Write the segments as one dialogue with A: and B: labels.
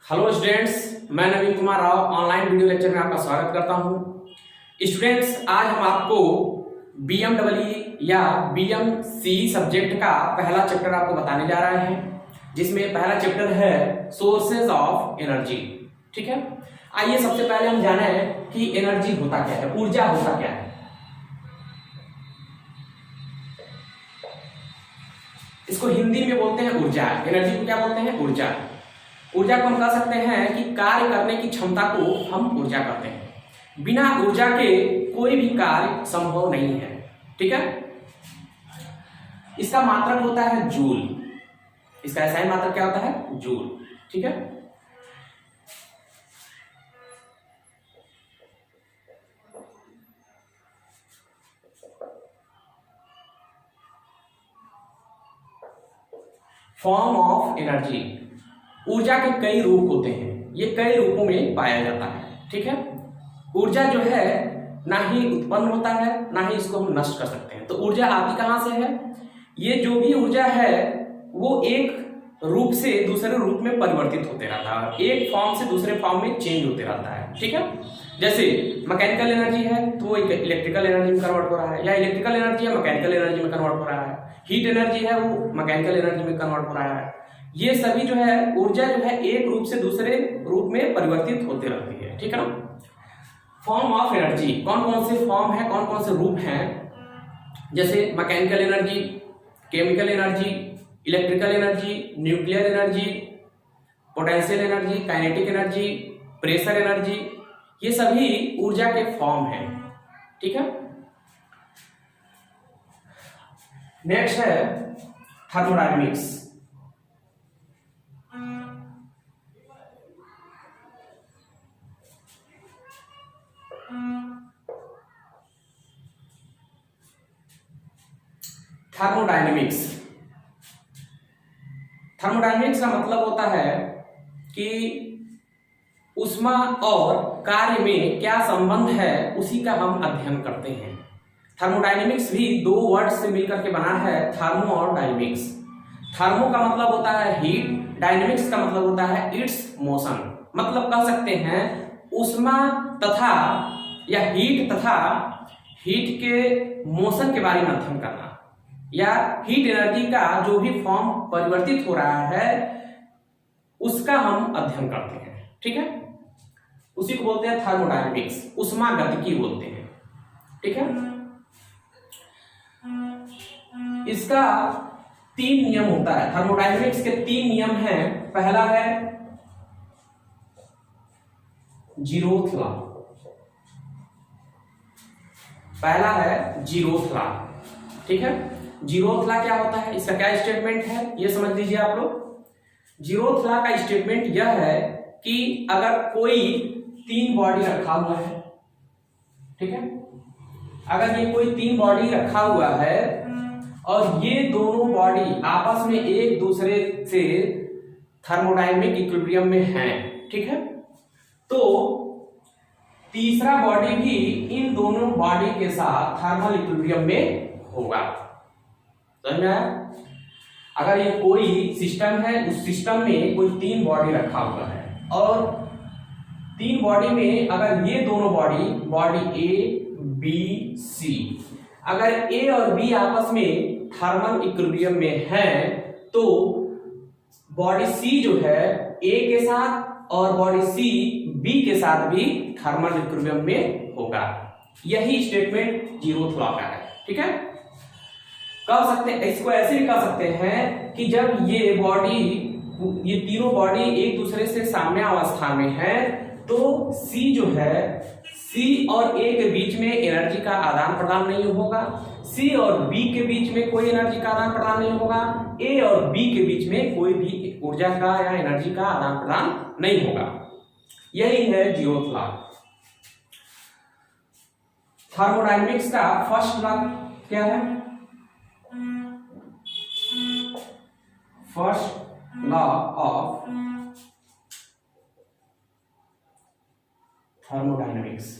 A: Hello students, मैं Naveen Kumar Rao online video lecture में आपका स्वागत करता हूं। स्टूडेंट्स, आज हम आपको बीएमडब्ल्यू या बीएमसी सब्जेक्ट का पहला चैप्टर आपको बताने जा रहे हैं, जिसमें पहला चैप्टर है सोर्सेज ऑफ एनर्जी। ठीक है, आइए सबसे पहले हम जाने कि एनर्जी होता क्या है, ऊर्जा होता क्या है। इसको हिंदी में बोलते हैं ऊर्जा। एनर्जी को क्या बोलते हैं? ऊर्जा। ऊर्जा को हम कह सकते हैं कि कार्य करने की क्षमता को हम ऊर्जा कहते हैं। बिना ऊर्जा के कोई भी कार्य संभव नहीं है। ठीक है, इसका मात्रक होता है जूल। इसका एसआई मात्रक क्या होता है? जूल। ठीक है, फॉर्म ऑफ एनर्जी। ऊर्जा के कई रूप होते हैं, ये कई रूपों में पाया जाता है। ठीक है, ऊर्जा जो है ना ही उत्पन्न होता है, ना ही इसको हम नष्ट कर सकते हैं। तो ऊर्जा आती कहां से है? ये जो भी ऊर्जा है वो एक रूप से दूसरे रूप में परिवर्तित होते रहता है, एक फॉर्म से दूसरे फॉर्म में चेंज होते रहता है। ठीक है, जैसे मैकेनिकल एनर्जी है तो वो इलेक्ट्रिकल एनर्जी में कन्वर्ट हो रहा है, या इलेक्ट्रिकल एनर्जी है मैकेनिकल एनर्जी में कन्वर्ट हो रहा है। हीट एनर्जी है वो मैकेनिकल एनर्जी में कन्वर्ट हो रहा है। ये सभी जो है ऊर्जा जो है एक रूप से दूसरे रूप में परिवर्तित होते रहती है। ठीक है ना। फॉर्म ऑफ एनर्जी, कौन कौन से फॉर्म है, कौन कौन से रूप हैं? जैसे mechanical energy, chemical energy, electrical energy, nuclear energy, potential energy, kinetic energy, pressure energy, ये सभी ऊर्जा के फॉर्म हैं। ठीक है, नेक्स्ट है थर्मोडायनेमिक्स। थर्मोडायनेमिक्स, थर्मोडायनेमिक्स का मतलब होता है कि ऊष्मा और कार्य में क्या संबंध है, उसी का हम अध्ययन करते हैं। थर्मोडायनेमिक्स भी दो वर्ड से मिलकर के बना है, थर्मो और डायनेमिक्स। थर्मो का मतलब होता है हीट, डायनेमिक्स का मतलब होता है इट्स मोशन। मतलब कह सकते हैं ऊष्मा तथा या हीट तथा हीट के मोशन के बारे में अध्ययन करना, या हीट एनर्जी का जो भी फॉर्म परिवर्तित हो रहा है उसका हम अध्ययन करते हैं। ठीक है, उसी को बोलते हैं थर्मोडायनेमिक्स, ऊष्मा गतिकी बोलते हैं। ठीक है, इसका 3 नियम होता है। थर्मोडायनेमिक्स के 3 नियम हैं। पहला है जीरोथ लॉ, पहला है जीरोथ लॉ। ठीक है, जीरोथ लॉ क्या होता है, इसका क्या स्टेटमेंट है, ये समझ लीजिए आप लोग। जीरोथ लॉ का स्टेटमेंट यह है कि अगर कोई 3 बॉडी रखा हुआ है, ठीक है, अगर ये कोई 3 बॉडी रखा हुआ है और ये दोनों बॉडी आपस में एक दूसरे से थर्मोडायनेमिक इक्विलिब्रियम में हैं, ठीक है, तो तीसरा बॉडी भी इन दोनों बॉडी के साथ थर्मल इक्विलिब्रियम में होगा। समझ में आया? अगर ये कोई सिस्टम है, उस सिस्टम में कोई 3 बॉडी रखा हुआ है और 3 बॉडी में अगर ये दोनों बॉडी ए बी सी, अगर ए और बी आपस में थर्मल इक्विलिब्रियम में है तो बॉडी सी जो है ए के साथ और बॉडी सी बी के साथ भी थर्मल इक्विलिब्रियम में होगा। यही स्टेटमेंट जीरोथ लॉ का है। ठीक है, कह सकते हैं, इसको ऐसे भी कह सकते हैं कि जब ये तीनों बॉडी एक दूसरे से साम्य अवस्था में है तो सी जो है, सी और ए के बीच में एनर्जी का आदान प्रदान नहीं होगा, सी और बी के बीच में कोई एनर्जी का आदान प्रदान नहीं होगा, ए और बी के बीच में कोई भी ऊर्जा का या एनर्जी का आदान प्रदान नहीं होगा। यही है जीरोथ लॉ। थर्मोडायनेमिक्स का फर्स्ट लॉ क्या है? First law of thermodynamics.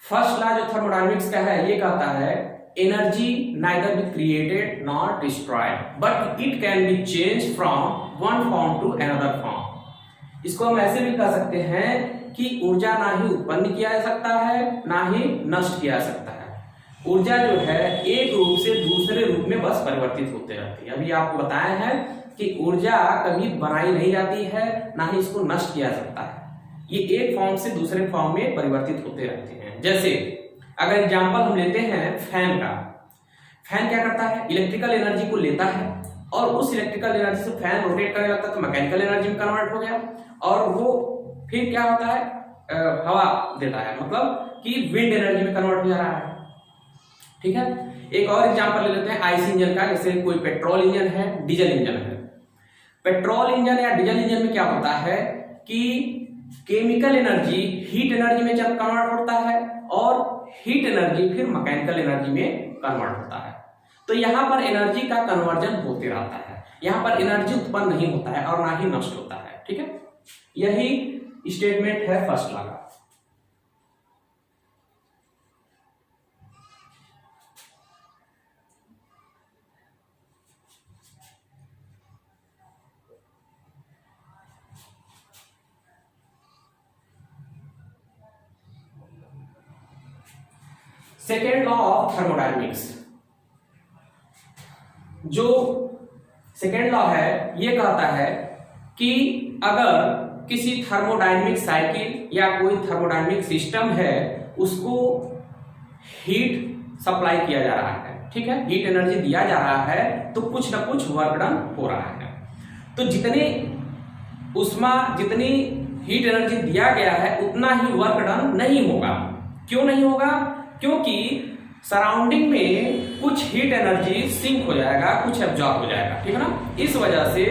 A: First law जो थर्मोडायनेमिक्स का है ये कहता है energy neither be created nor destroyed, but it can be changed from one form to another form. इसको हम ऐसे भी कह सकते हैं कि ऊर्जा ना ही उत्पन्न किया जा सकता है ना ही नष्ट किया जा सकता है। ऊर्जा जो है एक रूप से दूसरे रूप में बस परिवर्तित होते रहती है। अभी आपको बताया है कि ऊर्जा कभी बनाई नहीं जाती है ना ही इसको नष्ट किया जा सकता है, ये एक फॉर्म से दूसरे फॉर्म में परिवर्तित होते रहते हैं। जैसे अगर एग्जांपल हम लेते हैं फैन का, फैन क्या करता है, इलेक्ट्रिकल एनर्जी को लेता है और उस इलेक्ट्रिकल एनर्जी से फैन रोटेट करने लगता है तो मैकेनिकल एनर्जी में कन्वर्ट हो गया और वो फिर क्या होता है, हवा देता है, मतलब कि विंड एनर्जी में कन्वर्ट हो जा रहा है। ठीक है, एक और एग्जांपल ले लेते हैं आईसी इंजन का। जैसे कोई पेट्रोल इंजन है, डीजल इंजन है। पेट्रोल इंजन या डीजल इंजन में क्या होता है कि केमिकल एनर्जी हीट एनर्जी में जब कन्वर्ट होता है और हीट एनर्जी फिर मैकेनिकल एनर्जी में कन्वर्ट होता है। तो यहाँ पर एनर्जी का कन्वर्जन होते रहता है, यहाँ पर एनर्जी उत्पन्न नहीं होता है और ना ही नष्ट होता है। ठीक है, यही स्टेटमेंट है फर्स्ट लॉ का। सेकेंड लॉ ऑफ थर्मोडायनेमिक्स, जो सेकेंड लॉ है ये कहता है कि अगर किसी थर्मोडायनेमिक साइकिल या कोई थर्मोडायनेमिक सिस्टम है उसको हीट सप्लाई किया जा रहा है, ठीक है, हीट एनर्जी दिया जा रहा है तो कुछ ना कुछ वर्क डन हो रहा है। तो जितनी हीट एनर्जी दिया गया है उतना ही वर्क डन नहीं होगा। क्यों नहीं होगा? क्योंकि सराउंडिंग में कुछ हीट एनर्जी सिंक हो जाएगा, कुछ एब्जॉर्ब हो जाएगा। ठीक है ना, इस वजह से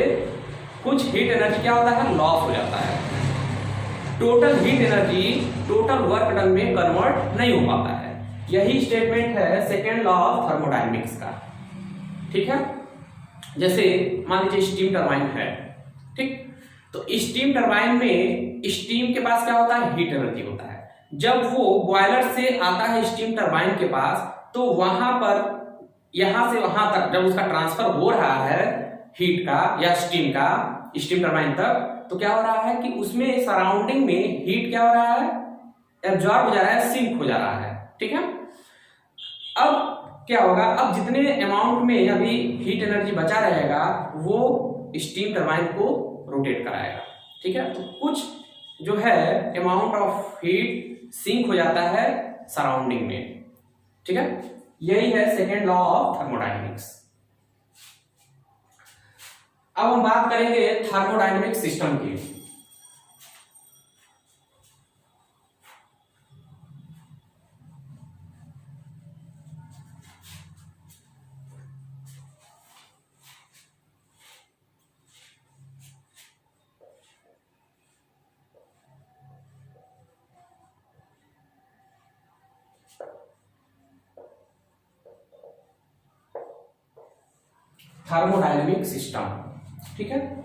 A: कुछ हीट एनर्जी क्या होता है, लॉस हो जाता है। Total heat energy total work done में कन्वर्ट नहीं हो पाता है। यही स्टेटमेंट है सेकेंड लॉ ऑफ थर्मोडायनेमिक्स का। ठीक है, जैसे मान लीजिए स्टीम टरबाइन है, ठीक, तो स्टीम टरबाइन में स्टीम के पास क्या होता है, हीट एनर्जी होता है। जब वो बॉयलर से आता है स्टीम टरबाइन के पास तो वहां पर यहां से वहां तक जब उसका ट्रांसफर हो रहा है हीट का या स्टीम का स्टीम टरबाइन तक, तो क्या हो रहा है कि उसमें सराउंडिंग में हीट क्या हो रहा है, एब्जॉर्ब हो जा रहा है, सिंक हो जा रहा है। ठीक है, अब क्या होगा, अब जितने अमाउंट में अभी हीट एनर्जी बचा रहेगा वो स्टीम टरबाइन को रोटेट कराएगा। ठीक है, तो कुछ जो है अमाउंट ऑफ हीट सिंक हो जाता है सराउंडिंग में। ठीक है, यही है सेकेंड लॉ ऑफ थर्मोडायनेमिक्स। अब हम बात करेंगे थर्मोडायनेमिक सिस्टम की। थर्मोडायनेमिक सिस्टम, ठीक है,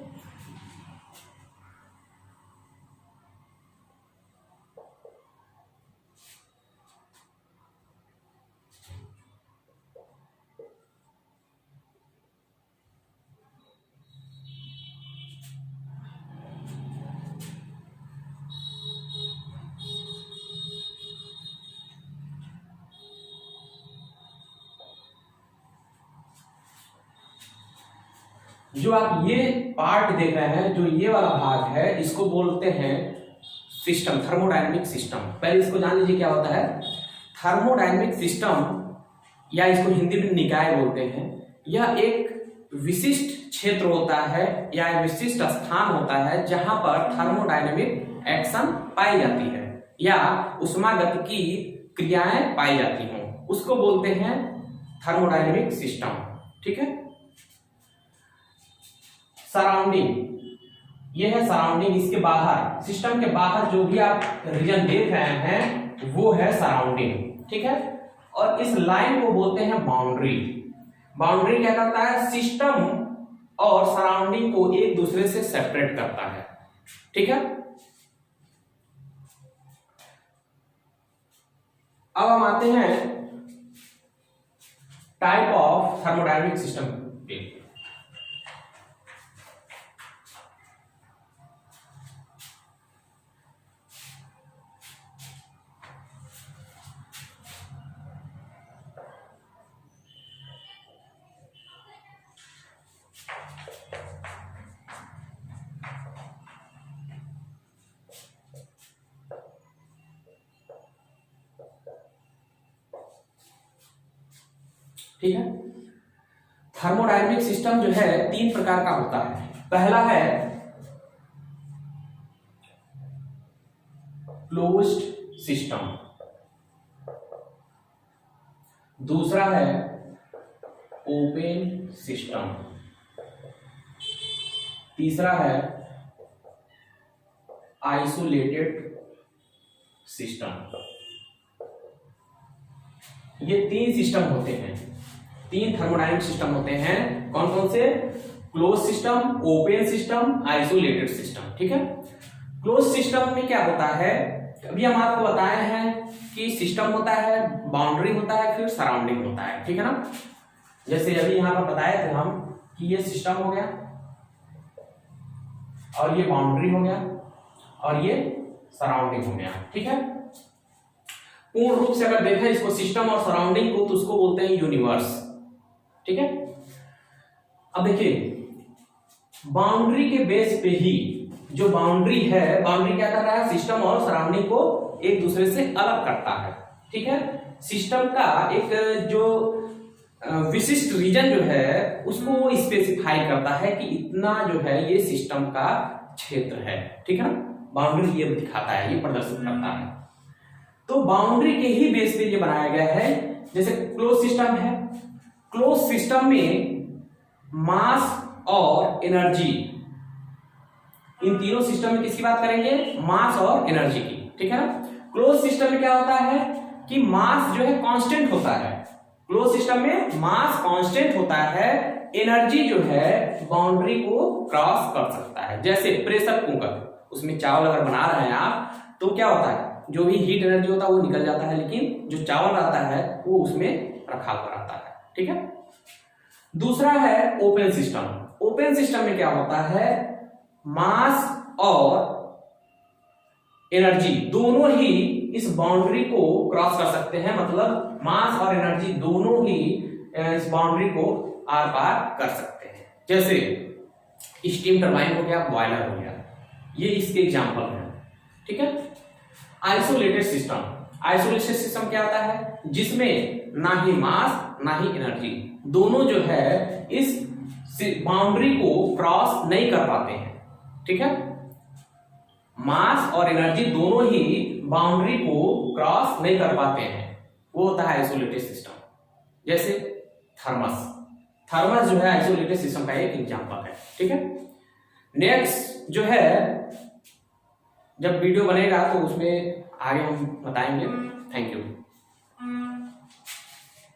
A: जो आप ये पार्ट देख रहे हैं, जो ये वाला भाग है, इसको बोलते हैं सिस्टम, थर्मोडायनेमिक सिस्टम। पहले इसको जान लीजिए क्या होता है। थर्मोडायनेमिक सिस्टम या इसको हिंदी में निकाय बोलते हैं। यह एक विशिष्ट क्षेत्र होता है या एक विशिष्ट स्थान होता है जहां पर थर्मोडायनेमिक एक्शन पाई जाती है या ऊष्मागतिकी क्रियाएं पाई जाती हों, उसको बोलते हैं थर्मोडायनेमिक सिस्टम। ठीक है, सराउंडिंग, ये है सराउंडिंग, इसके बाहर, सिस्टम के बाहर जो भी आप रीजन देख रहे हैं वो है सराउंडिंग। ठीक है, और इस लाइन को बोलते हैं बाउंड्री। बाउंड्री क्या करता है, सिस्टम और सराउंडिंग को एक दूसरे से सेपरेट करता है। ठीक है, अब हम आते हैं टाइप ऑफ थर्मोडायनेमिक सिस्टम पे। ठीक है, थर्मोडायनेमिक सिस्टम जो है 3 प्रकार का होता है। पहला है क्लोज्ड सिस्टम, दूसरा है ओपन सिस्टम, तीसरा है आइसोलेटेड सिस्टम। ये 3 सिस्टम होते हैं, 3 थर्मोडायनेमिक सिस्टम होते हैं। कौन कौन से? Close system, open system, isolated system. ठीक है, क्लोज सिस्टम में क्या होता है, अभी हम आपको बताए हैं कि सिस्टम होता है, बाउंड्री होता है, फिर सराउंडिंग होता है। ठीक है ना, जैसे अभी यहां पर बताए थे हम कि ये सिस्टम हो गया और ये बाउंड्री हो गया और ये सराउंडिंग हो गया। ठीक है, पूर्ण रूप से अगर देखें इसको सिस्टम और सराउंडिंग को, तो उसको बोलते हैं यूनिवर्स। ठीक है, अब देखिए बाउंड्री के बेस पे ही जो बाउंड्री है, बाउंड्री क्या कर रहा है, सिस्टम और सराउंडिंग को एक दूसरे से अलग करता है। ठीक है, सिस्टम का एक जो विशिष्ट रीजन जो है उसको वो स्पेसिफाई करता है कि इतना जो है ये सिस्टम का क्षेत्र है। ठीक है ना, बाउंड्री ये दिखाता है, ये प्रदर्शित करता है। तो बाउंड्री के ही बेस पे ये बनाया गया है। जैसे क्लोज सिस्टम है, क्लोज सिस्टम में मास और एनर्जी, इन तीनों सिस्टम में किसकी बात करेंगे, मास और एनर्जी की। ठीक है ना, क्लोज सिस्टम में क्या होता है कि मास जो है कांस्टेंट होता है, क्लोज सिस्टम में मास कांस्टेंट होता है, एनर्जी जो है बाउंड्री को क्रॉस कर सकता है। जैसे प्रेशर कुकर, उसमें चावल अगर बना रहे हैं आप, तो क्या होता है, जो भी हीट एनर्जी होता है वो निकल जाता है, लेकिन जो चावल रहता है वो उसमें रखा हुआ रहता है। ठीक है, दूसरा है ओपन सिस्टम। ओपन सिस्टम में क्या होता है, मास और एनर्जी दोनों ही इस बाउंड्री को क्रॉस कर सकते हैं, मतलब मास और एनर्जी दोनों ही इस बाउंड्री को आर पार कर सकते हैं। जैसे स्टीम टरबाइन हो गया, बॉयलर हो गया, ये इसके एग्जांपल हैं। ठीक है, आइसोलेटेड सिस्टम, आइसोलेटेड सिस्टम क्या होता है, जिसमें ना ही मास ना ही एनर्जी दोनों जो है इस बाउंड्री को क्रॉस नहीं कर पाते हैं। ठीक है, मास और एनर्जी दोनों ही बाउंड्री को क्रॉस नहीं कर पाते हैं, वो होता है आइसोलेटेड सिस्टम। जैसे थर्मस, थर्मस जो है आइसोलेटेड सिस्टम का एक एग्जांपल है। ठीक है, नेक्स्ट जो है, जब वीडियो बनेगा तो उसमें आगे हम बताएंगे। Thank you.